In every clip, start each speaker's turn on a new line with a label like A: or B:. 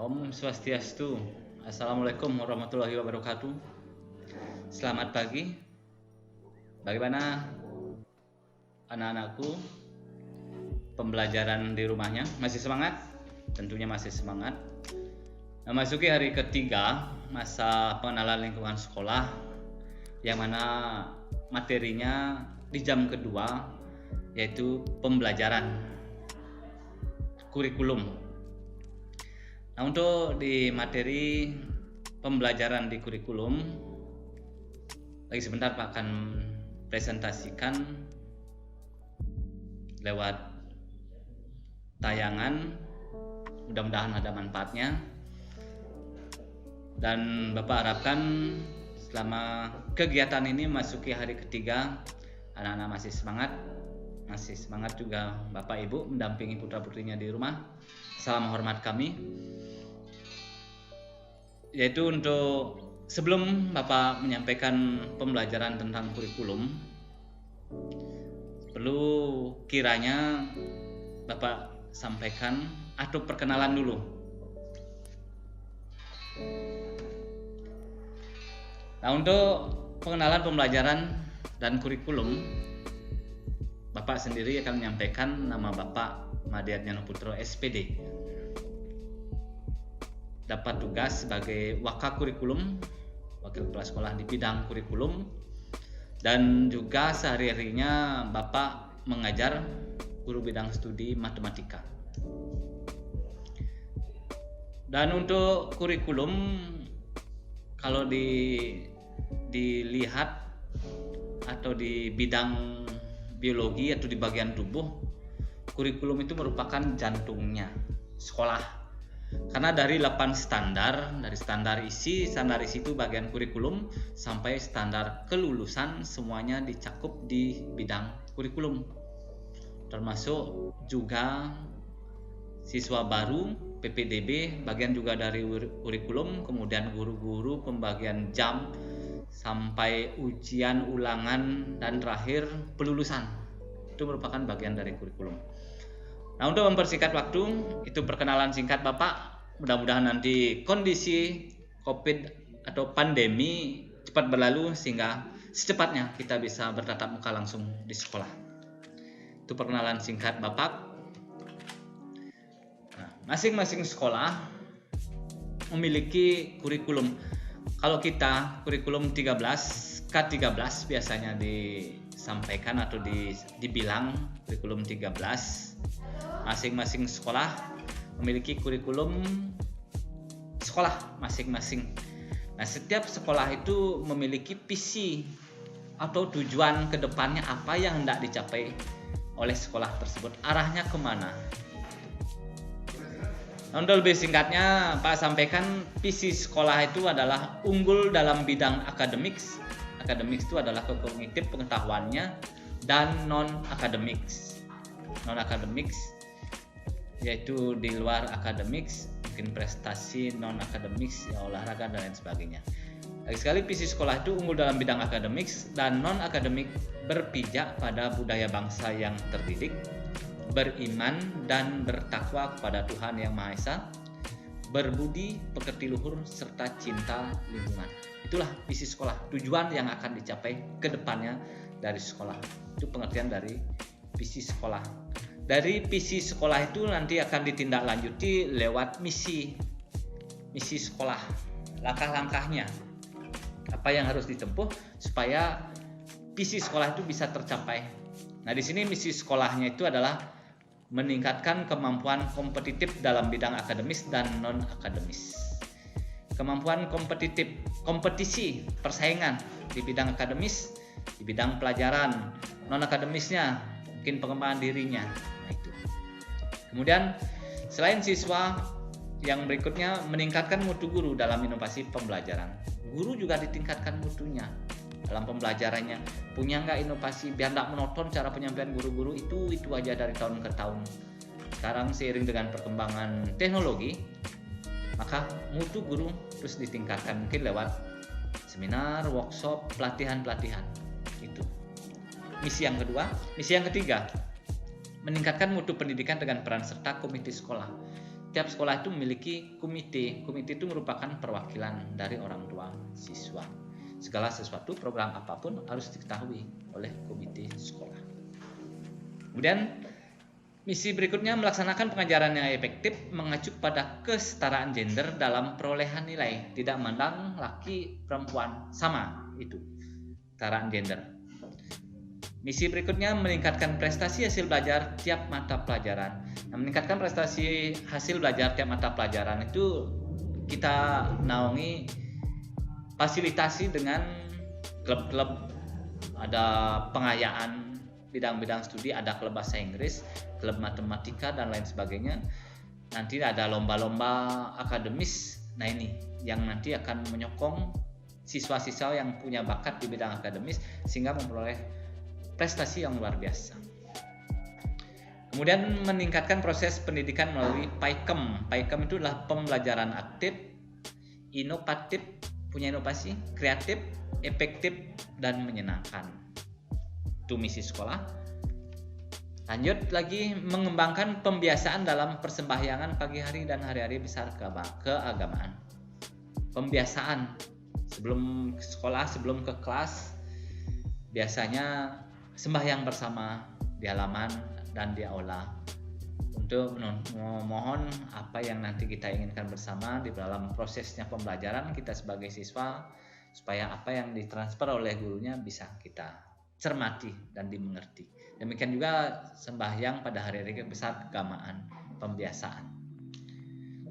A: Om Swastiastu. Assalamualaikum warahmatullahi wabarakatuh. Selamat pagi. Bagaimana anak-anakku? Pembelajaran di rumahnya masih semangat? Tentunya masih semangat. Memasuki hari ketiga masa pengenalan lingkungan sekolah, yang mana materinya di jam kedua yaitu pembelajaran kurikulum. Nah, untuk di materi pembelajaran di kurikulum, lagi sebentar Pak akan presentasikan lewat tayangan. Mudah-mudahan ada manfaatnya. Dan Bapak harapkan selama kegiatan ini masuki hari ketiga, anak-anak masih semangat juga Bapak Ibu mendampingi putra-putrinya di rumah. Salam hormat kami. Yaitu untuk sebelum Bapak menyampaikan pembelajaran tentang kurikulum, perlu kiranya Bapak sampaikan atau perkenalan dulu. Nah, untuk pengenalan pembelajaran dan kurikulum, Bapak sendiri akan menyampaikan nama Bapak Madiat Nyano Putro SPD. Dapat tugas sebagai wakil kepala sekolah di bidang kurikulum, dan juga sehari-harinya Bapak mengajar guru bidang studi matematika. Dan untuk kurikulum, kalau dilihat atau di bidang biologi atau di bagian tubuh, kurikulum itu merupakan jantungnya sekolah. Karena dari 8 standar, dari standar isi itu bagian kurikulum, sampai standar kelulusan semuanya dicakup di bidang kurikulum. Termasuk juga siswa baru, PPDB, bagian juga dari kurikulum, kemudian guru-guru, pembagian jam, sampai ujian ulangan, dan terakhir pelulusan. Itu merupakan bagian dari kurikulum. Nah, untuk mempersingkat waktu, itu perkenalan singkat Bapak. Mudah-mudahan nanti kondisi COVID atau pandemi cepat berlalu sehingga secepatnya kita bisa bertatap muka langsung di sekolah. Itu perkenalan singkat Bapak. Nah, masing-masing sekolah memiliki kurikulum. Kalau kita kurikulum 13, K13 biasanya disampaikan atau dibilang kurikulum 13. Masing-masing sekolah memiliki kurikulum sekolah masing-masing. Nah, setiap sekolah itu memiliki visi atau tujuan ke depannya, apa yang hendak dicapai oleh sekolah tersebut, arahnya kemana. Nah, untuk lebih singkatnya Pak sampaikan, visi sekolah itu adalah unggul dalam bidang akademik. Akademik itu adalah kognitif pengetahuannya, dan non-akademik yaitu di luar akademik, mungkin prestasi non-akademik, ya olahraga dan lain sebagainya. Lagi sekali, visi sekolah itu unggul dalam bidang akademik dan non-akademik, berpijak pada budaya bangsa yang terdidik, beriman dan bertakwa kepada Tuhan Yang Maha Esa, berbudi pekerti luhur, serta cinta lingkungan. Itulah visi sekolah, tujuan yang akan dicapai ke depannya dari sekolah. Itu pengertian dari visi sekolah. Dari visi sekolah itu nanti akan ditindaklanjuti lewat misi sekolah, langkah-langkahnya, apa yang harus ditempuh supaya visi sekolah itu bisa tercapai. Nah, di sini misi sekolahnya itu adalah meningkatkan kemampuan kompetitif dalam bidang akademis dan non akademis. Kemampuan kompetisi, persaingan di bidang akademis, di bidang pelajaran, non akademisnya mungkin pengembangan dirinya. Nah, itu. Kemudian selain siswa, yang berikutnya meningkatkan mutu guru dalam inovasi pembelajaran. Guru juga ditingkatkan mutunya dalam pembelajarannya. Punya nggak inovasi biar nggak monoton cara penyampaian guru-guru itu aja dari tahun ke tahun. Sekarang seiring dengan perkembangan teknologi, maka mutu guru terus ditingkatkan, mungkin lewat seminar, workshop, pelatihan. Itu misi yang kedua. Misi yang ketiga, meningkatkan mutu pendidikan dengan peran serta komite sekolah. tiap sekolah itu memiliki komite. Komite itu merupakan perwakilan dari orang tua siswa. Segala sesuatu, program apapun harus diketahui oleh komite sekolah. Kemudian misi berikutnya melaksanakan pengajaran yang efektif mengacu pada kesetaraan gender dalam perolehan nilai, tidak memandang laki perempuan sama, itu kesetaraan gender. Misi berikutnya meningkatkan prestasi hasil belajar tiap mata pelajaran. Nah, meningkatkan prestasi hasil belajar tiap mata pelajaran itu kita naungi fasilitasi dengan klub-klub, ada pengayaan bidang-bidang studi, ada klub bahasa Inggris, klub matematika dan lain sebagainya. Nanti ada lomba-lomba akademis. Nah, ini yang nanti akan menyokong siswa-siswa yang punya bakat di bidang akademis sehingga memperoleh prestasi yang luar biasa. Kemudian meningkatkan proses pendidikan melalui PAIKEM. PAIKEM itu adalah pembelajaran aktif, inovatif, punya inovasi, kreatif, efektif, dan menyenangkan. Itu misi sekolah. Lanjut lagi, mengembangkan pembiasaan dalam persembahyangan pagi hari dan hari-hari besar keagamaan. Pembiasaan sebelum sekolah, sebelum ke kelas, biasanya sembahyang bersama di halaman dan di aula untuk memohon apa yang nanti kita inginkan bersama di dalam prosesnya pembelajaran kita sebagai siswa, supaya apa yang ditransfer oleh gurunya bisa kita cermati dan dimengerti. Demikian juga sembahyang pada hari-hari besar keagamaan, pembiasaan.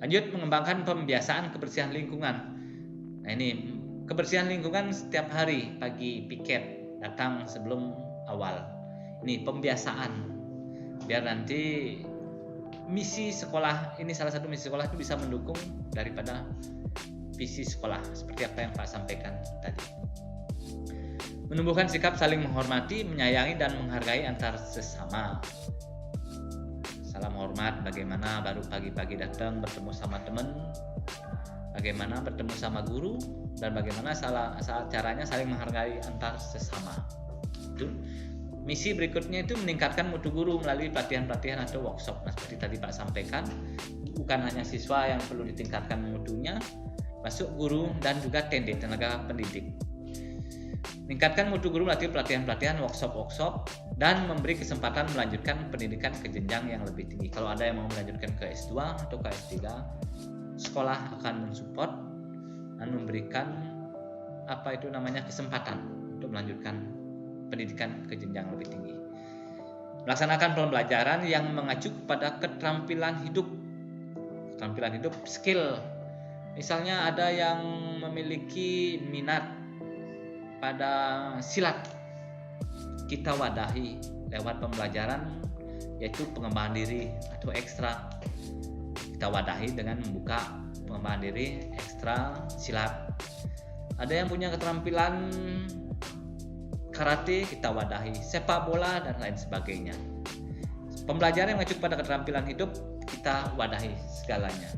A: Lanjut, mengembangkan pembiasaan kebersihan lingkungan. Nah, ini kebersihan lingkungan setiap hari pagi piket datang sebelum awal. Ini pembiasaan biar nanti misi sekolah ini, salah satu misi sekolah itu bisa mendukung daripada visi sekolah seperti apa yang Pak sampaikan tadi. Menumbuhkan sikap saling menghormati, menyayangi dan menghargai antar sesama. Salam hormat, bagaimana baru pagi-pagi datang bertemu sama teman, bagaimana bertemu sama guru, dan bagaimana caranya saling menghargai antar sesama. Itu misi berikutnya itu meningkatkan mutu guru melalui pelatihan-pelatihan atau workshop. Nah, seperti tadi Pak sampaikan, bukan hanya siswa yang perlu ditingkatkan mutunya, masuk guru dan juga TND, tenaga pendidik. Meningkatkan mutu guru melalui pelatihan-pelatihan, workshop, dan memberi kesempatan melanjutkan pendidikan ke jenjang yang lebih tinggi. Kalau ada yang mau melanjutkan ke S2 atau ke S3, sekolah akan mensupport dan memberikan kesempatan untuk melanjutkan pendidikan ke jenjang lebih tinggi. Melaksanakan pembelajaran yang mengacu kepada keterampilan hidup, skill. Misalnya ada yang memiliki minat pada silat, kita wadahi lewat pembelajaran yaitu pengembangan diri atau ekstra. Kita wadahi dengan membuka pengembangan diri ekstra silat. Ada yang punya keterampilan karate, kita wadahi, sepak bola dan lain sebagainya. Pembelajaran yang mengacu pada keterampilan hidup, kita wadahi segalanya.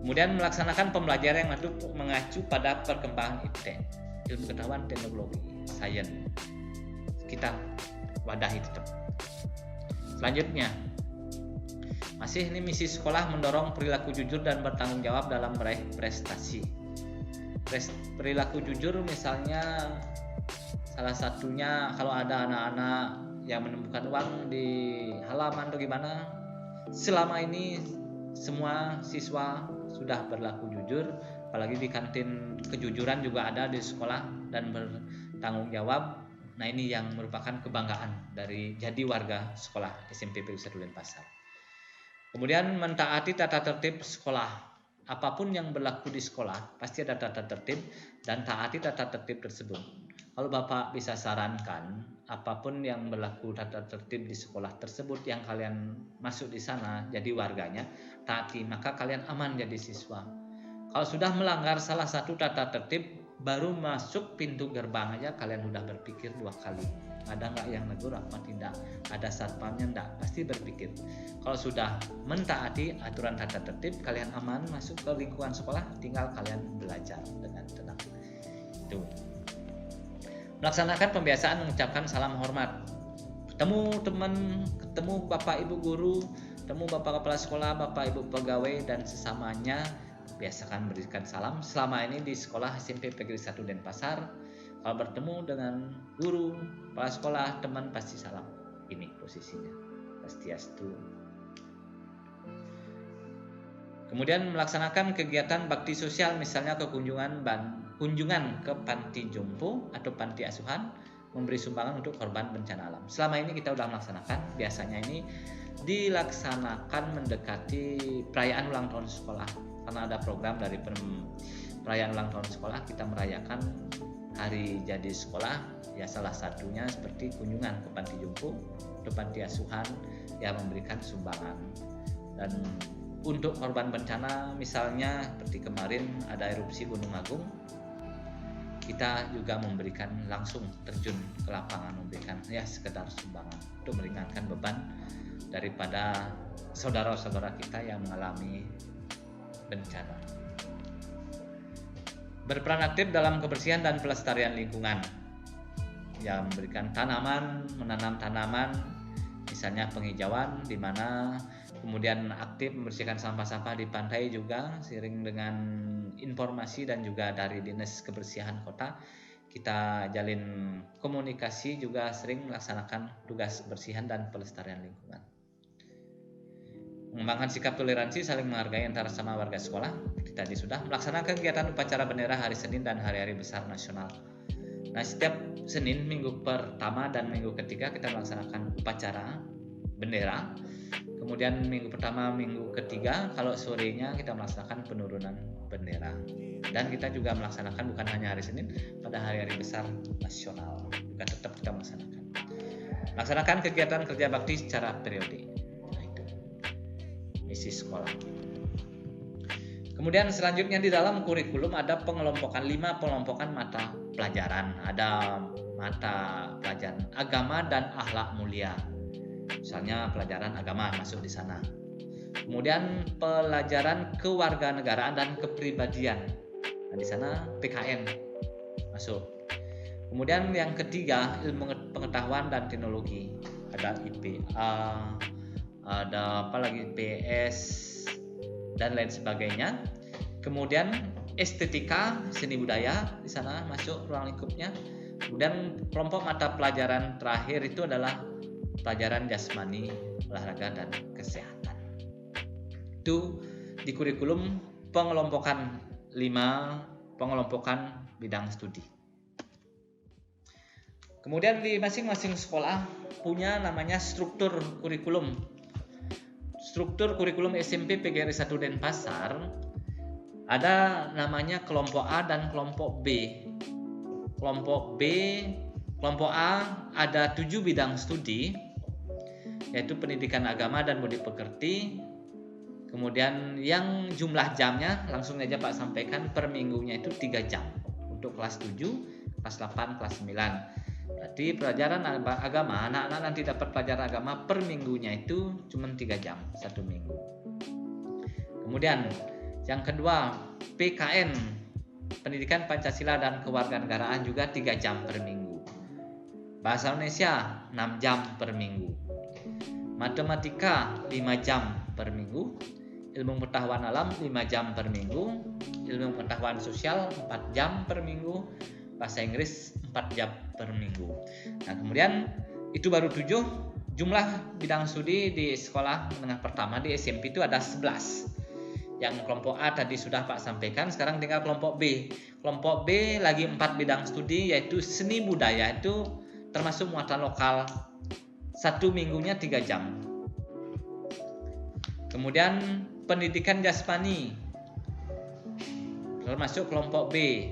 A: Kemudian melaksanakan pembelajaran yang mengacu pada perkembangan iptek, ilmu pengetahuan, teknologi, sains, kita wadahi tetap. Selanjutnya, masih ini misi sekolah mendorong perilaku jujur dan bertanggung jawab dalam meraih prestasi. Perilaku jujur misalnya salah satunya kalau ada anak-anak yang menemukan uang di halaman atau gimana, selama ini semua siswa sudah berlaku jujur, apalagi di kantin kejujuran juga ada di sekolah dan bertanggung jawab. Nah, ini yang merupakan kebanggaan dari jadi warga sekolah SMP PGRI 1 Denpasar. Kemudian mentaati tata tertib sekolah. Apapun yang berlaku di sekolah pasti ada tata tertib dan taati tata tertib tersebut. Kalau Bapak bisa sarankan apapun yang berlaku tata tertib di sekolah tersebut yang kalian masuk di sana jadi warganya, taati, maka kalian aman jadi siswa. Kalau sudah melanggar salah satu tata tertib, baru masuk pintu gerbang aja kalian sudah berpikir 2 kali. Ada nggak yang negur apa tidak? Ada satpamnya enggak? Pasti berpikir. Kalau sudah mentaati aturan tata tertib, kalian aman masuk ke lingkungan sekolah, tinggal kalian belajar dengan tenang. Itu. Melaksanakan pembiasaan mengucapkan salam hormat. Ketemu teman, ketemu Bapak Ibu guru, bertemu Bapak Kepala Sekolah, Bapak Ibu Pegawai dan sesamanya, biasakan berikan salam. Selama ini di sekolah SMP PGRI 1 Denpasar, kalau bertemu dengan guru, kepala sekolah, teman pasti salam. Ini posisinya, Swastiastu. Kemudian melaksanakan kegiatan bakti sosial, misalnya kunjungan ke panti jompo atau panti asuhan, memberi sumbangan untuk korban bencana alam. Selama ini kita sudah melaksanakan, biasanya ini dilaksanakan mendekati perayaan ulang tahun sekolah. Karena ada program dari perayaan ulang tahun sekolah, kita merayakan hari jadi sekolah, ya salah satunya seperti kunjungan ke panti jompo atau panti asuhan yang memberikan sumbangan. Dan untuk korban bencana, misalnya seperti kemarin ada erupsi Gunung Agung, kita juga memberikan langsung terjun ke lapangan, memberikan ya sekedar sumbangan untuk meringankan beban daripada saudara-saudara kita yang mengalami bencana. Berperan aktif dalam kebersihan dan pelestarian lingkungan, yang memberikan menanam tanaman, misalnya penghijauan, di mana kemudian aktif membersihkan sampah-sampah di pantai juga, seiring dengan informasi dan juga dari Dinas Kebersihan Kota, kita jalin komunikasi, juga sering melaksanakan tugas kebersihan dan pelestarian lingkungan. Mengembangkan sikap toleransi, saling menghargai antara sama warga sekolah. Tadi sudah melaksanakan kegiatan upacara bendera hari Senin dan hari-hari besar nasional. Nah, setiap Senin minggu pertama dan minggu ketiga kita melaksanakan upacara bendera. Kemudian minggu pertama, minggu ketiga, kalau sorenya kita melaksanakan penurunan bendera. Dan kita juga melaksanakan bukan hanya hari Senin, pada hari-hari besar nasional juga tetap kita melaksanakan kegiatan kerja bakti secara periode. Nah, itu misi sekolah. Kemudian selanjutnya di dalam kurikulum ada 5 pengelompokan mata pelajaran. Ada mata pelajaran agama dan akhlak mulia. Misalnya pelajaran agama masuk di sana. Kemudian pelajaran kewarganegaraan dan kepribadian. Nah, di sana PKN masuk. Kemudian yang ketiga, ilmu pengetahuan dan teknologi. Ada IPA, ada apa lagi, PS dan lain sebagainya. Kemudian estetika, seni budaya di sana masuk ruang lingkupnya. Kemudian kelompok mata pelajaran terakhir itu adalah pelajaran jasmani, olahraga dan kesehatan. Itu di kurikulum pengelompokan 5 pengelompokan bidang studi. Kemudian di masing-masing sekolah punya namanya struktur kurikulum. Struktur kurikulum SMP PGRI 1 Denpasar ada namanya kelompok A dan kelompok B. Kelompok A ada 7 bidang studi, yaitu pendidikan agama dan budi pekerti. Kemudian yang jumlah jamnya langsung aja Pak sampaikan, per minggunya itu 3 jam untuk kelas 7, kelas 8, kelas 9. Berarti pelajaran agama, anak-anak nanti dapat pelajaran agama per minggunya itu cuma 3 jam 1 minggu. Kemudian yang kedua, PKN, pendidikan Pancasila dan kewarganegaraan, juga 3 jam per minggu. Bahasa Indonesia 6 jam per minggu. Matematika 5 jam per minggu. Ilmu pengetahuan alam 5 jam per minggu. Ilmu pengetahuan sosial 4 jam per minggu. Bahasa Inggris 4 jam per minggu. Nah, kemudian itu baru 7. Jumlah bidang studi di sekolah menengah pertama di SMP itu ada 11. Yang kelompok A tadi sudah Pak sampaikan, sekarang tinggal kelompok B. Kelompok B lagi 4 bidang studi, yaitu seni budaya, itu termasuk muatan lokal, 1 minggunya 3 jam. Kemudian pendidikan jasmani termasuk kelompok B,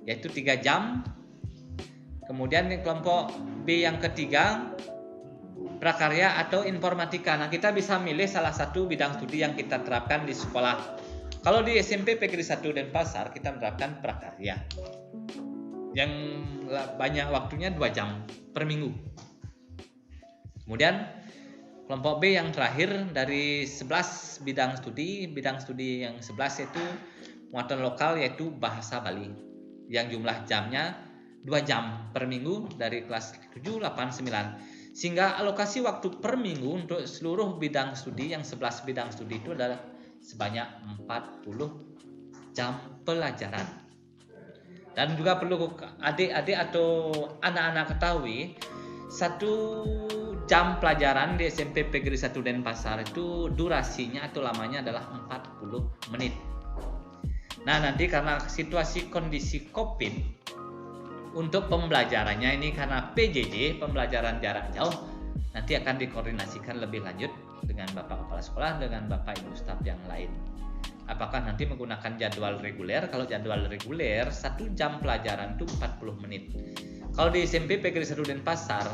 A: yaitu 3 jam. Kemudian kelompok B yang ketiga, prakarya atau informatika. Nah, kita bisa milih salah satu bidang studi yang kita terapkan di sekolah. Kalau di SMP PGRI 1 Denpasar kita menerapkan prakarya, yang banyak waktunya 2 jam per minggu. Kemudian kelompok B yang terakhir dari 11 bidang studi yang 11 itu muatan lokal, yaitu bahasa Bali, yang jumlah jamnya 2 jam per minggu dari kelas 7, 8, 9. Sehingga alokasi waktu per minggu untuk seluruh bidang studi, yang 11 bidang studi itu adalah sebanyak 40 jam pelajaran. Dan juga perlu adik-adik atau anak-anak ketahui, 1 jam pelajaran di SMP PGRI 1 Denpasar itu durasinya atau lamanya adalah 40 menit. Nah, nanti karena situasi kondisi COVID, untuk pembelajarannya ini karena PJJ, pembelajaran jarak jauh, nanti akan dikoordinasikan lebih lanjut dengan Bapak Kepala Sekolah, dengan Bapak Ibu staf yang lain. Apakah nanti menggunakan jadwal reguler? Kalau jadwal reguler 1 jam pelajaran itu 40 menit. Kalau di SMP PGRI 1 Denpasar,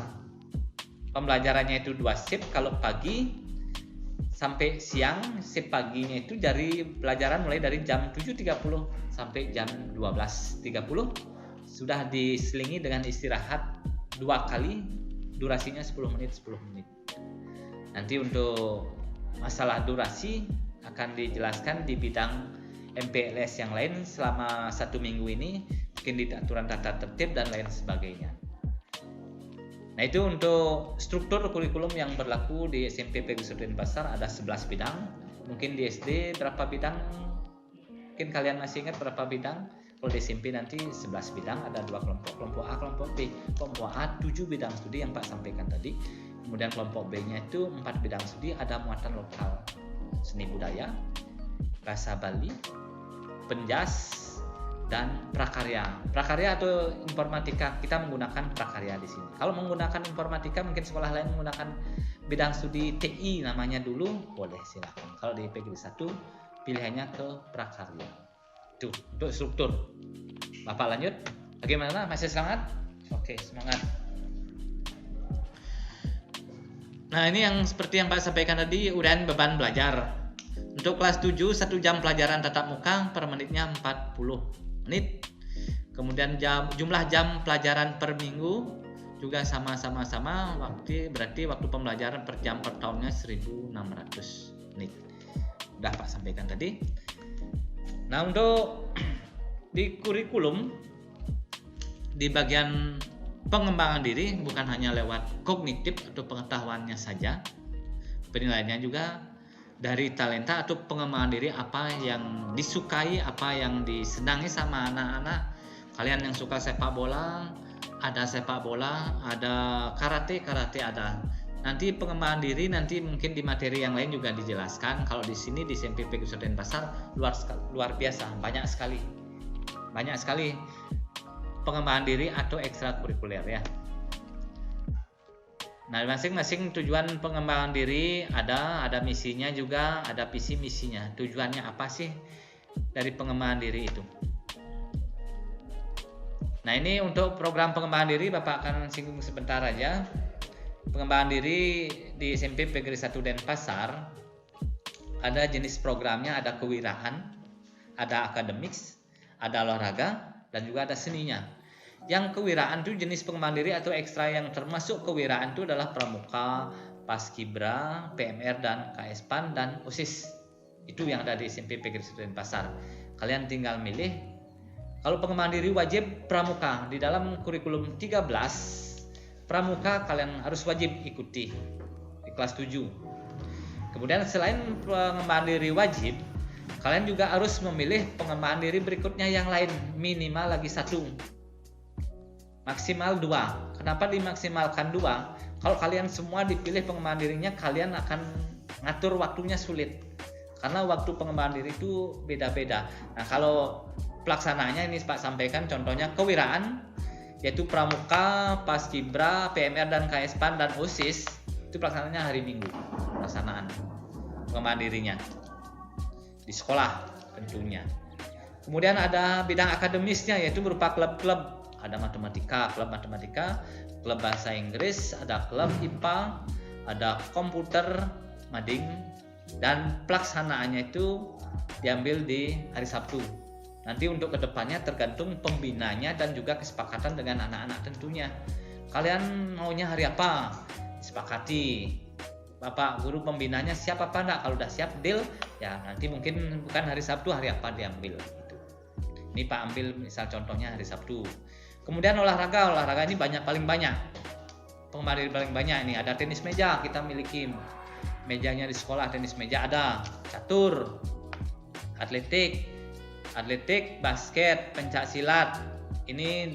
A: pembelajarannya itu 2 shift. Kalau pagi sampai siang, shift paginya itu dari pelajaran mulai dari jam 7.30 sampai jam 12.30. Sudah diselingi dengan istirahat 2 kali, durasinya 10 menit. Nanti untuk masalah durasi akan dijelaskan di bidang MPLS yang lain selama 1 minggu ini, mungkin di aturan tata tertib dan lain sebagainya. Nah, itu untuk struktur kurikulum yang berlaku di SMP PGRI 1 Denpasar. Ada 11 bidang. Mungkin di SD berapa bidang? Mungkin kalian masih ingat berapa bidang? Kalau di SMP nanti 11 bidang, ada 2 kelompok, kelompok A, kelompok B. Kelompok A 7 bidang studi yang Pak sampaikan tadi. Kemudian kelompok B-nya itu 4 bidang studi, ada muatan lokal, seni budaya, bahasa Bali, penjas, dan prakarya. Prakarya atau informatika, kita menggunakan prakarya di sini. Kalau menggunakan informatika, mungkin sekolah lain menggunakan bidang studi TI namanya dulu, boleh silakan. Kalau di PGRI 1 pilihannya ke prakarya. Itu untuk struktur. Bapak lanjut. Bagaimana? Masih semangat? Oke, semangat. Nah, ini yang seperti yang Pak sampaikan tadi, uraian beban belajar. Untuk kelas 7, 1 jam pelajaran tatap muka per menitnya 40 menit. Kemudian jumlah jam pelajaran per minggu juga sama-sama berarti waktu pembelajaran per jam per tahunnya 1.600 menit. Udah Pak sampaikan tadi. Nah, untuk di kurikulum di bagian pengembangan diri bukan hanya lewat kognitif atau pengetahuannya saja, penilaiannya juga dari talenta atau pengembangan diri, apa yang disukai, apa yang disenangi sama anak-anak. Kalian yang suka sepak bola, ada sepak bola, ada karate ada. Nanti pengembangan diri nanti mungkin di materi yang lain juga dijelaskan. Kalau di sini di SMP PGRI 1 Denpasar luar biasa, banyak sekali pengembangan diri atau ekstrakurikuler ya. Nah, masing-masing tujuan pengembangan diri ada misinya juga, ada visi misinya. Tujuannya apa sih dari pengembangan diri itu? Nah, ini untuk program pengembangan diri Bapak akan singgung sebentar aja. Pengembangan diri di SMP PGRI 1 Denpasar ada jenis programnya, ada kewiraan, ada akademiks, ada olahraga, dan juga ada seninya. Yang kewiraan itu jenis pengembangan diri atau ekstra yang termasuk kewiraan itu adalah pramuka, paskibra, PMR dan KSPAN dan OSIS. Itu yang ada di SMP PGRI 1 Denpasar. Kalian tinggal milih. Kalau pengembangan diri wajib pramuka, di dalam kurikulum 13 pramuka kalian harus wajib ikuti di kelas 7. Kemudian selain pengembangan diri wajib, kalian juga harus memilih pengembangan diri berikutnya yang lain, minimal lagi 1. Maksimal 2. Kenapa dimaksimalkan 2? Kalau kalian semua dipilih pengembangan dirinya, kalian akan ngatur waktunya sulit. Karena waktu pengembangan diri itu beda-beda. Nah, kalau pelaksanaannya ini Pak sampaikan contohnya kewiraan, yaitu pramuka, paskibra, PMR dan KSPAN dan OSIS, itu pelaksanaannya hari Minggu. Pelaksanaan pengembangan dirinya di sekolah tentunya. Kemudian ada bidang akademisnya, yaitu berupa klub-klub. Ada matematika, klub bahasa Inggris, ada klub IPA, ada komputer, mading, dan pelaksanaannya itu diambil di hari Sabtu. Nanti untuk kedepannya tergantung pembinanya dan juga kesepakatan dengan anak-anak tentunya. Kalian maunya hari apa? Sepakati. Bapak guru pembinanya siap apa enggak? Kalau udah siap deal, ya nanti mungkin bukan hari Sabtu, hari apa diambil gitu. Ini Pak ambil misal contohnya hari Sabtu. Kemudian olahraga ini paling banyak pengembangan diri paling banyak ini ada tenis meja, kita miliki mejanya di sekolah, tenis meja ada, catur, atletik, basket, pencak silat. Ini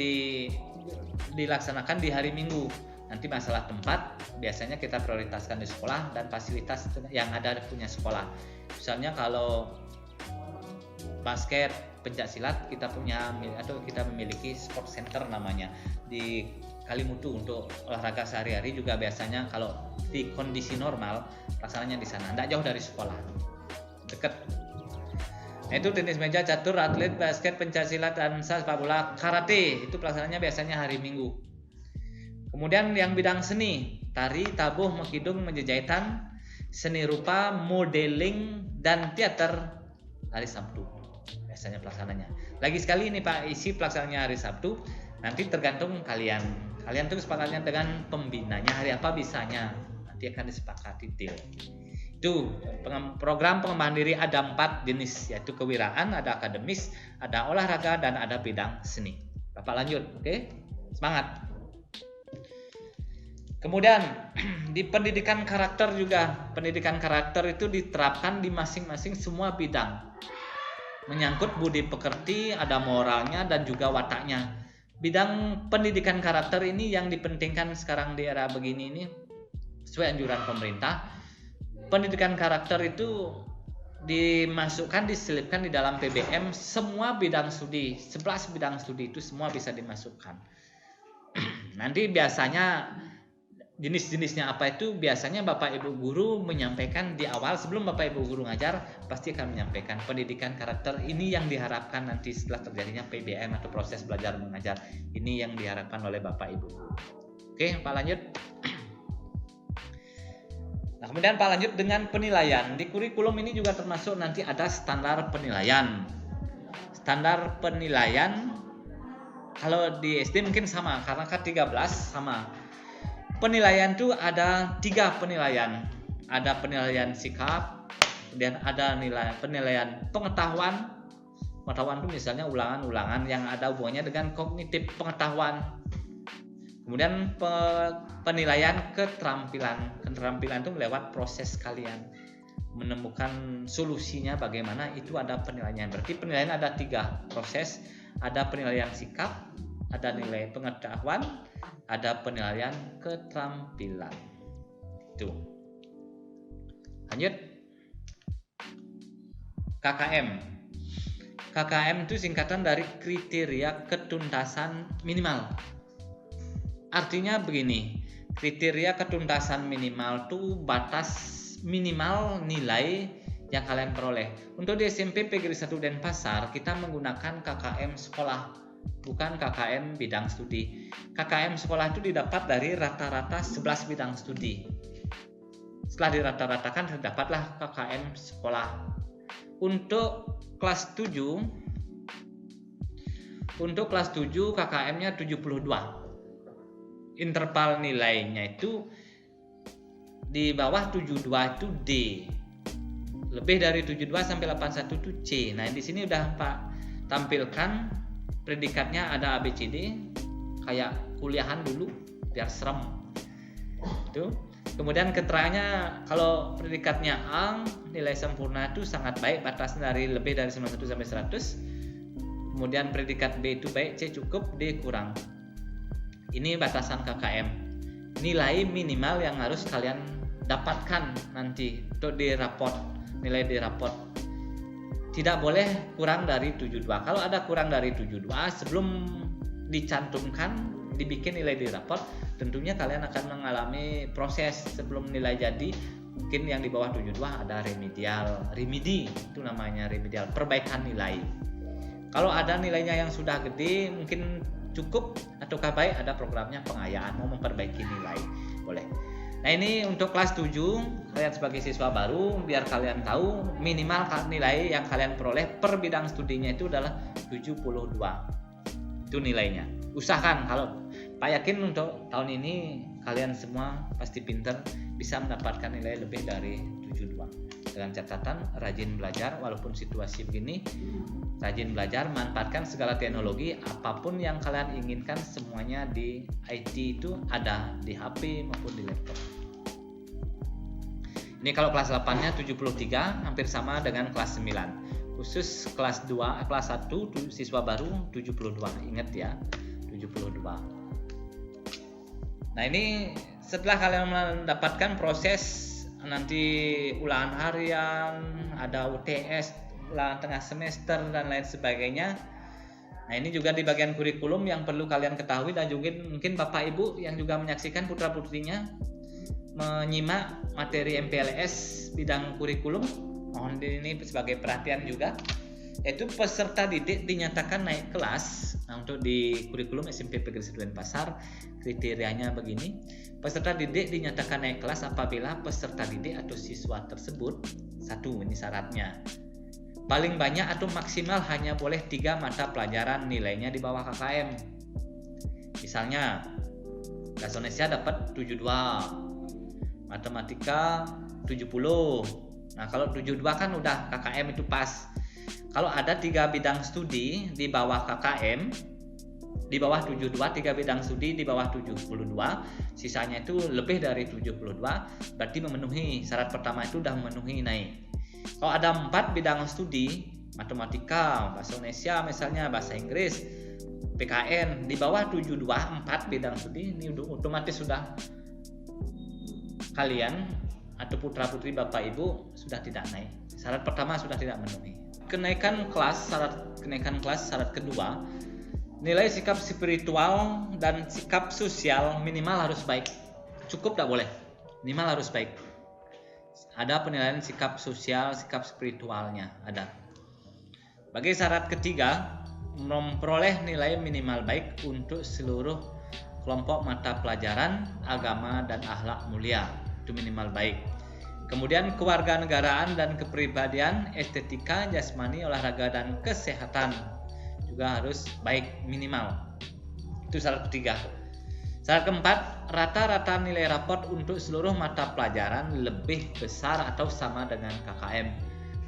A: dilaksanakan di hari Minggu. Nanti masalah tempat biasanya kita prioritaskan di sekolah dan fasilitas yang ada punya sekolah. Misalnya kalau basket, pencak silat kita memiliki sport center namanya di Kalimutu untuk olahraga sehari-hari juga biasanya kalau di kondisi normal pelaksananya di sana, tidak jauh dari sekolah, dekat. Nah, itu tenis meja, catur, atlet, basket, pencak silat, dansa, sepak bola, karate itu pelaksananya biasanya hari Minggu. Kemudian yang bidang seni, tari, tabuh, mengkidung, menjejahitan, seni rupa, modeling, dan teater hari Sabtu biasanya pelaksananya. Lagi sekali ini Pak, isi pelaksananya hari Sabtu nanti tergantung kalian tuh kesepakatnya dengan pembinanya hari apa bisanya, nanti akan disepakati detail. Itu program pengembangan diri ada 4 jenis, yaitu kewiraan, ada akademis, ada olahraga, dan ada bidang seni. Bapak lanjut, oke? Semangat. Kemudian di pendidikan karakter juga, pendidikan karakter itu diterapkan di masing-masing semua bidang. Menyangkut budi pekerti, ada moralnya dan juga wataknya. Bidang pendidikan karakter ini yang dipentingkan sekarang di era begini ini sesuai anjuran pemerintah. Pendidikan karakter itu diselipkan di dalam PBM semua bidang studi, 11 bidang studi itu semua bisa dimasukkan. Nanti biasanya jenis-jenisnya apa itu biasanya Bapak Ibu guru menyampaikan di awal sebelum Bapak Ibu guru ngajar pasti akan menyampaikan pendidikan karakter ini yang diharapkan nanti setelah terjadinya PBM atau proses belajar mengajar, ini yang diharapkan oleh Bapak Ibu. Oke, Pak lanjut. Nah, kemudian Pak lanjut dengan penilaian. Di kurikulum ini juga termasuk nanti ada standar penilaian. Standar penilaian kalau di SD mungkin sama karena K13 sama. Penilaian itu ada 3 penilaian. Ada penilaian sikap, kemudian ada penilaian pengetahuan. Pengetahuan itu misalnya ulangan-ulangan yang ada hubungannya dengan kognitif pengetahuan. Kemudian penilaian keterampilan. Keterampilan itu lewat proses kalian menemukan solusinya bagaimana, itu ada penilaian. Berarti penilaian ada 3 proses. Ada penilaian sikap, ada nilai pengetahuan, ada penilaian keterampilan. Itu. Lanjut. KKM. KKM itu singkatan dari kriteria ketuntasan minimal. Artinya begini, kriteria ketuntasan minimal itu batas minimal nilai yang kalian peroleh. Untuk di SMP PGRI 1 Denpasar kita menggunakan KKM sekolah, bukan KKM bidang studi. KKM sekolah itu didapat dari rata-rata 11 bidang studi. Setelah dirata-ratakan terdapatlah KKM sekolah. Untuk kelas 7 KKM-nya 72. Interval nilainya itu di bawah 72 itu D. Lebih dari 72 sampai 81 itu C. Nah, di sini udah Pak tampilkan predikatnya ada ABCD kayak kuliahan dulu biar serem. Itu. Kemudian keterangannya kalau predikatnya A, nilai sempurna itu sangat baik, batasnya dari lebih dari 91 sampai 100. Kemudian predikat B itu baik, C cukup, D kurang. Ini batasan KKM. Nilai minimal yang harus kalian dapatkan nanti untuk di raport, nilai di raport. Tidak boleh kurang dari 72. Kalau ada kurang dari 72 sebelum dicantumkan, dibikin nilai di raport, tentunya kalian akan mengalami proses sebelum nilai jadi. Mungkin yang di bawah 72 ada remedi itu namanya remedial, perbaikan nilai. Kalau ada nilainya yang sudah gede, mungkin cukup ataukah baik, ada programnya pengayaan, mau memperbaiki nilai, boleh. Nah, ini untuk kelas 7, kalian sebagai siswa baru, biar kalian tahu minimal nilai yang kalian peroleh per bidang studinya itu adalah 72. Itu nilainya. Usahakan, kalau Pak yakin untuk tahun ini kalian semua pasti pinter, bisa mendapatkan nilai lebih dari 72. Dengan catatan rajin belajar, walaupun situasi begini, rajin belajar, manfaatkan segala teknologi, apapun yang kalian inginkan semuanya di IT itu ada di HP maupun di laptop. Ini kalau kelas 8-nya 73, hampir sama dengan kelas 9. Khusus kelas 2, kelas 1 siswa baru 72. Ingat ya, 72. Nah, ini setelah kalian mendapatkan proses nanti ulangan harian, ada UTS, ulangan tengah semester dan lain sebagainya. Nah, ini juga di bagian kurikulum yang perlu kalian ketahui, dan juga mungkin Bapak Ibu yang juga menyaksikan putra-putrinya menyimak materi MPLS bidang kurikulum, mohon ini sebagai perhatian juga, yaitu peserta didik dinyatakan naik kelas. Nah, untuk di kurikulum SMP Negeri 1 Denpasar kriterianya begini: peserta didik dinyatakan naik kelas apabila peserta didik atau siswa tersebut, satu, ini syaratnya, paling banyak atau maksimal hanya boleh 3 mata pelajaran nilainya di bawah KKM. Misalnya bahasa Indonesia dapat 72, matematika 70. Nah, kalau 72 kan udah KKM itu pas. Kalau ada 3 bidang studi di bawah KKM, di bawah 72, 3 bidang studi di bawah 72, sisanya itu lebih dari 72, berarti memenuhi syarat pertama, itu udah memenuhi naik. Kalau ada 4 bidang studi, matematika, bahasa Indonesia misalnya, bahasa Inggris, PKN di bawah 72, 4 bidang studi, ini otomatis sudah kalian atau putra-putri Bapak Ibu sudah tidak naik. Syarat pertama sudah tidak memenuhi. Kenaikan kelas, syarat kedua, nilai sikap spiritual dan sikap sosial minimal harus baik. Cukup tak boleh, minimal harus baik. Ada penilaian sikap sosial, sikap spiritualnya ada. Bagi syarat ketiga, memperoleh nilai minimal baik untuk seluruh kelompok mata pelajaran agama dan akhlak mulia, itu minimal baik. Kemudian kewarganegaraan dan kepribadian, estetika, jasmani, olahraga dan kesehatan juga harus baik minimal. Itu syarat ketiga. Syarat keempat, rata-rata nilai raport untuk seluruh mata pelajaran lebih besar atau sama dengan KKM.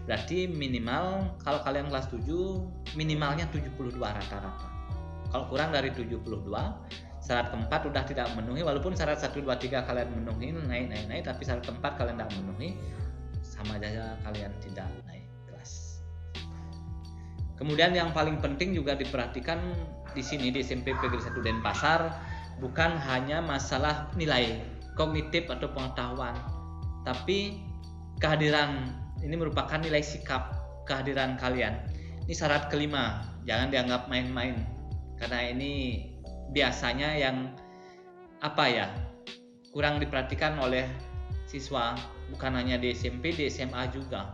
A: Berarti minimal kalau kalian kelas 7 minimalnya 72 rata-rata. Kalau kurang dari 72, syarat keempat udah tidak memenuhi, walaupun syarat 1, 2, 3 kalian memenuhi, naik, tapi syarat keempat kalian tidak memenuhi, sama saja kalian tidak naik kelas. Kemudian yang paling penting juga diperhatikan di sini di SMP Negeri 1 Denpasar, bukan hanya masalah nilai kognitif atau pengetahuan, tapi kehadiran. Ini merupakan nilai sikap, kehadiran kalian. Ini syarat kelima, jangan dianggap main-main, karena ini biasanya yang kurang diperhatikan oleh siswa, bukan hanya di SMP, di SMA juga.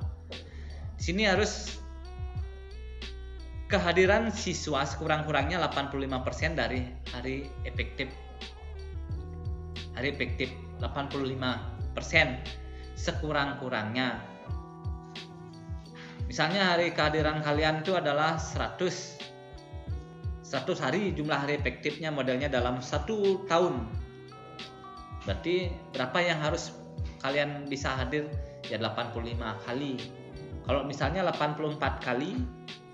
A: Di sini harus kehadiran siswa sekurang-kurangnya 85% dari hari efektif. Hari efektif 85% sekurang-kurangnya. Misalnya hari kehadiran kalian itu adalah 100 hari, jumlah hari efektifnya modelnya dalam 1 tahun. Berarti berapa yang harus kalian bisa hadir? Ya 85 kali. Kalau misalnya 84 kali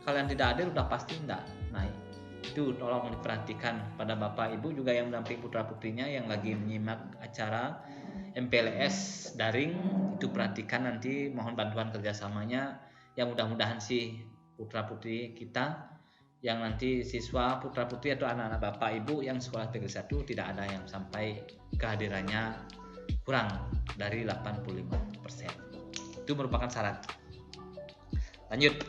A: kalian tidak hadir, udah pasti tidak naik. Itu tolong diperhatikan pada Bapak Ibu juga yang mendampingi putra-putrinya yang lagi menyimak acara MPLS daring. Itu perhatikan, nanti mohon bantuan kerjasamanya. Yang mudah-mudahan sih putra-putri kita yang nanti siswa putra-putri atau anak-anak Bapak Ibu yang sekolah Negeri 1 tidak ada yang sampai kehadirannya kurang dari 85%. Itu merupakan syarat. Lanjut.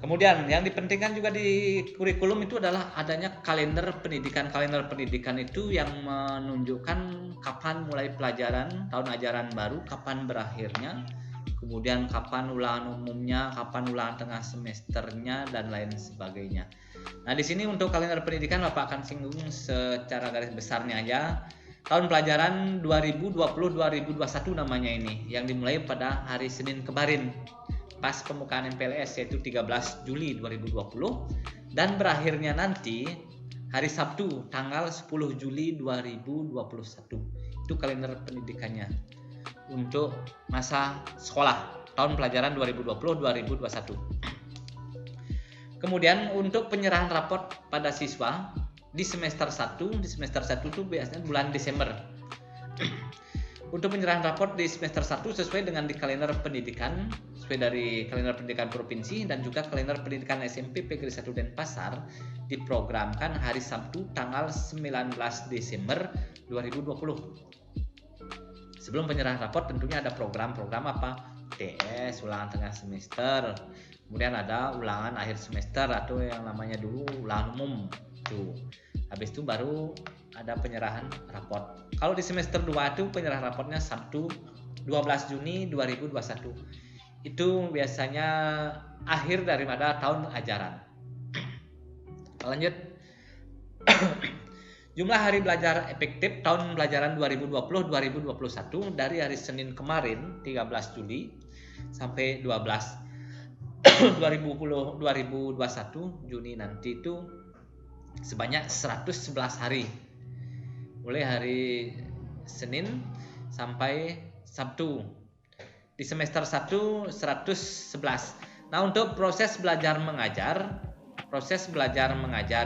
A: Kemudian yang dipentingkan juga di kurikulum itu adalah adanya kalender pendidikan. Kalender pendidikan itu yang menunjukkan kapan mulai pelajaran tahun ajaran baru, kapan berakhirnya, kemudian kapan ulangan umumnya, kapan ulangan tengah semesternya, dan lain sebagainya. Nah, di sini untuk kalender pendidikan Bapak akan singgung secara garis besarnya aja. Tahun pelajaran 2020-2021 namanya ini, yang dimulai pada hari Senin kemarin pas pembukaan MPLS, yaitu 13 Juli 2020, dan berakhirnya nanti hari Sabtu tanggal 10 Juli 2021. Itu kalender pendidikannya. untuk masa sekolah tahun pelajaran 2020-2021. Kemudian untuk penyerahan raport pada siswa di semester 1 itu biasanya bulan Desember. Untuk penyerahan raport di semester 1 sesuai dengan di kalender pendidikan, sesuai dari kalender pendidikan provinsi dan juga kalender pendidikan SMP PGRI 1 Denpasar, diprogramkan hari Sabtu tanggal 19 Desember 2020. Sebelum penyerahan raport tentunya ada program-program apa? TS, ulangan tengah semester, kemudian ada ulangan akhir semester atau yang namanya dulu ulangan umum. Tuh. Habis itu baru ada penyerahan raport. Kalau di semester 2 itu penyerahan raportnya Sabtu 12 Juni 2021. Itu biasanya akhir daripada tahun ajaran. Lanjut. Jumlah hari belajar efektif tahun pelajaran 2020-2021 dari hari Senin kemarin 13 Juli sampai 12 2021 Juni nanti itu sebanyak 111 hari. Mulai hari Senin sampai Sabtu. Di semester 1 111. Nah, untuk proses belajar mengajar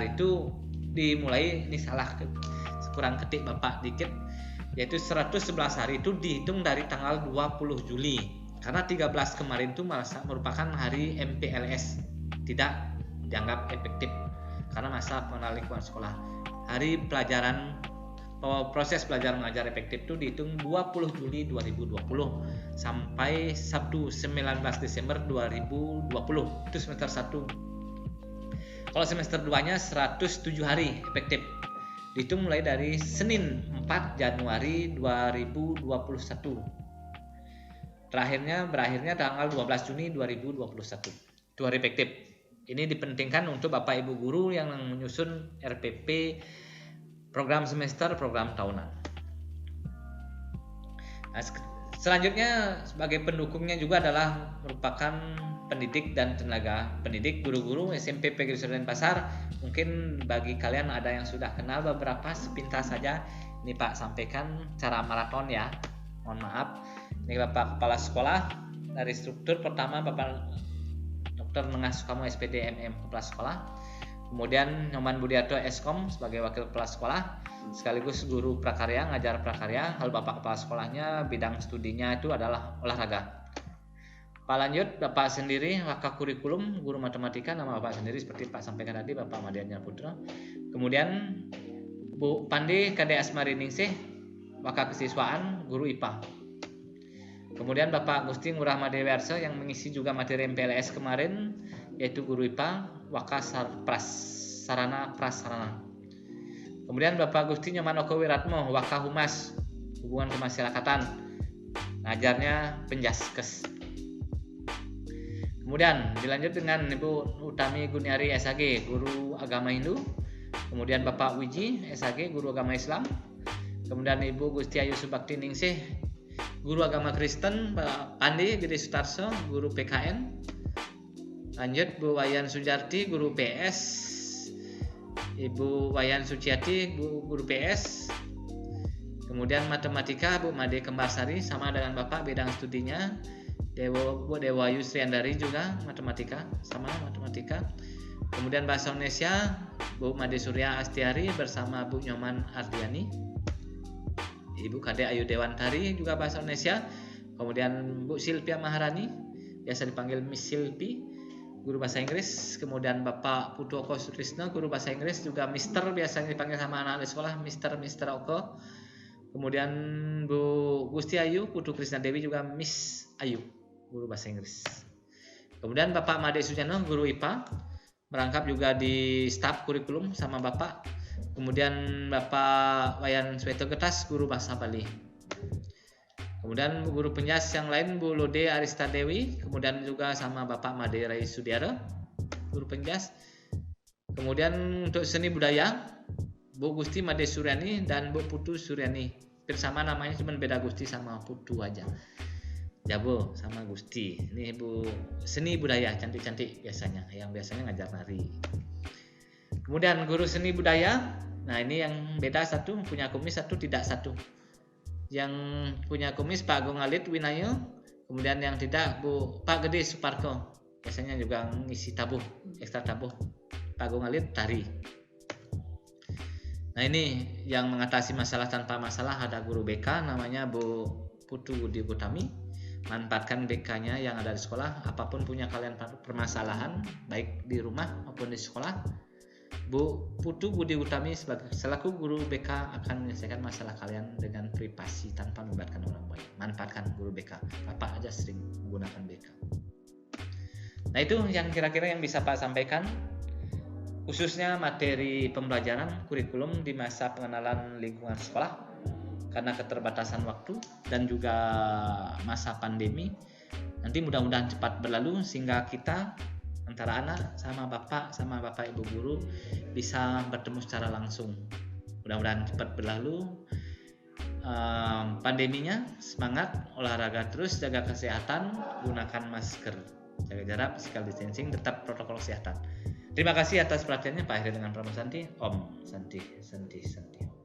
A: itu dimulai, ini salah kurang ketik Bapak dikit, yaitu 111 hari itu dihitung dari tanggal 20 Juli karena 13 kemarin itu merupakan hari MPLS, tidak dianggap efektif karena masa penalikuan sekolah. Hari pelajaran proses belajar mengajar efektif itu dihitung 20 Juli 2020 sampai Sabtu 19 Desember 2020. Itu semester 1. Kalau semester 2-nya 107 hari efektif. Dihitung mulai dari Senin 4 Januari 2021. Berakhirnya tanggal 12 Juni 2021. Itu hari efektif. Ini dipentingkan untuk Bapak Ibu guru yang menyusun RPP program semester, program tahunan. Nah, selanjutnya sebagai pendukungnya juga adalah merupakan pendidik dan tenaga pendidik, guru-guru SMP PGRI 1 Denpasar. Mungkin bagi kalian ada yang sudah kenal beberapa, sepintas saja ini Pak sampaikan cara maraton ya. Mohon maaf. Ini Bapak Kepala Sekolah dari struktur pertama Bapak Dr. Nengah Sukamu SPD MM Kepala Sekolah. Kemudian Nyoman Budiarto Eskom sebagai Wakil Kepala Sekolah sekaligus guru prakarya, ngajar prakarya. Kalau Bapak Kepala Sekolahnya bidang studinya itu adalah olahraga. Pak lanjut, Bapak sendiri Waka Kurikulum, guru matematika, nama Bapak sendiri seperti Pak sampaikan tadi, Bapak Madianya Putra. Kemudian Bu Pandi KD Asmariningsih, Waka Kesiswaan, guru IPA. Kemudian Bapak Gusti Ngurah Madewarso yang mengisi juga materi MPLS kemarin, yaitu guru IPA, Waka Sarana Prasarana. Kemudian Bapak Gusti Nyoman Oko Wiratmo, Waka Humas, hubungan kemasyarakatan, ngajarnya Penjaskes. Kemudian dilanjut dengan Ibu Utami Guniari SAG, guru agama Hindu. Kemudian Bapak Wiji SAG, guru agama Islam. Kemudian Ibu Gusti Ayu Subakti Ningsih, guru agama Kristen. Pak Pandi Gede Sutarso, guru PKN. Lanjut Bu Wayan Sujarti, guru PS. Ibu Wayan Suciati, guru PS. Kemudian matematika Bu Made Kembarsari, sama dengan Bapak bidang studinya. Bu Dewa Yusriandari juga matematika, sama matematika. Kemudian bahasa Indonesia Bu Made Surya Astiari bersama Bu Nyoman Ardiani. Ibu Kade Ayu Dewantari juga bahasa Indonesia. Kemudian Bu Silvia Maharani, biasa dipanggil Miss Silpi, guru bahasa Inggris. Kemudian Bapak Putu Oko Sutrisno, guru bahasa Inggris, juga Mister, biasanya dipanggil sama anak-anak di sekolah Mister Oko. Kemudian Bu Gusti Ayu Putu Krisna Dewi juga Miss Ayu, guru bahasa Inggris. Kemudian Bapak Made Sujano, guru IPA, merangkap juga di staf kurikulum sama Bapak. Kemudian Bapak Wayan Sweto Getas, guru bahasa Bali. Kemudian guru penjas yang lain Bu Lode Arista Dewi, kemudian juga sama Bapak Made Rai Sudiara, guru penjas. Kemudian untuk seni budaya Bu Gusti Made Suryani dan Bu Putu Suryani, bersama namanya cuma beda Gusti sama Putu aja. Jabo sama Gusti. Ini Bu seni budaya cantik-cantik biasanya, yang biasanya ngajar nari. Kemudian guru seni budaya, nah ini yang beda, satu punya kumis, satu tidak satu. Yang punya kumis Pak Agung Alit Winayu, kemudian yang tidak Pak Gede Suparko, biasanya juga ngisi tabuh, ekstra tabuh. Pak Agung Alit Tari. Nah ini yang mengatasi masalah tanpa masalah, ada guru BK namanya Bu Putu Budi Utami. Manfaatkan BK-nya yang ada di sekolah. Apapun punya kalian permasalahan, baik di rumah maupun di sekolah, Bu Putu Budi Utami selaku guru BK akan menyelesaikan masalah kalian dengan privasi tanpa melibatkan orang lain. Manfaatkan guru BK. Bapak aja sering menggunakan BK. Nah itu yang kira-kira yang bisa Pak sampaikan, khususnya materi pembelajaran kurikulum di masa pengenalan lingkungan sekolah. Karena keterbatasan waktu dan juga masa pandemi, nanti mudah-mudahan cepat berlalu sehingga kita antara anak sama bapak ibu guru bisa bertemu secara langsung. Mudah-mudahan cepat berlalu pandeminya. Semangat olahraga terus, jaga kesehatan, gunakan masker, jaga jarak, physical distancing, tetap protokol kesehatan. Terima kasih atas perhatiannya. Pak akhiri dengan Pramusanti. Om Santi Santi Santi.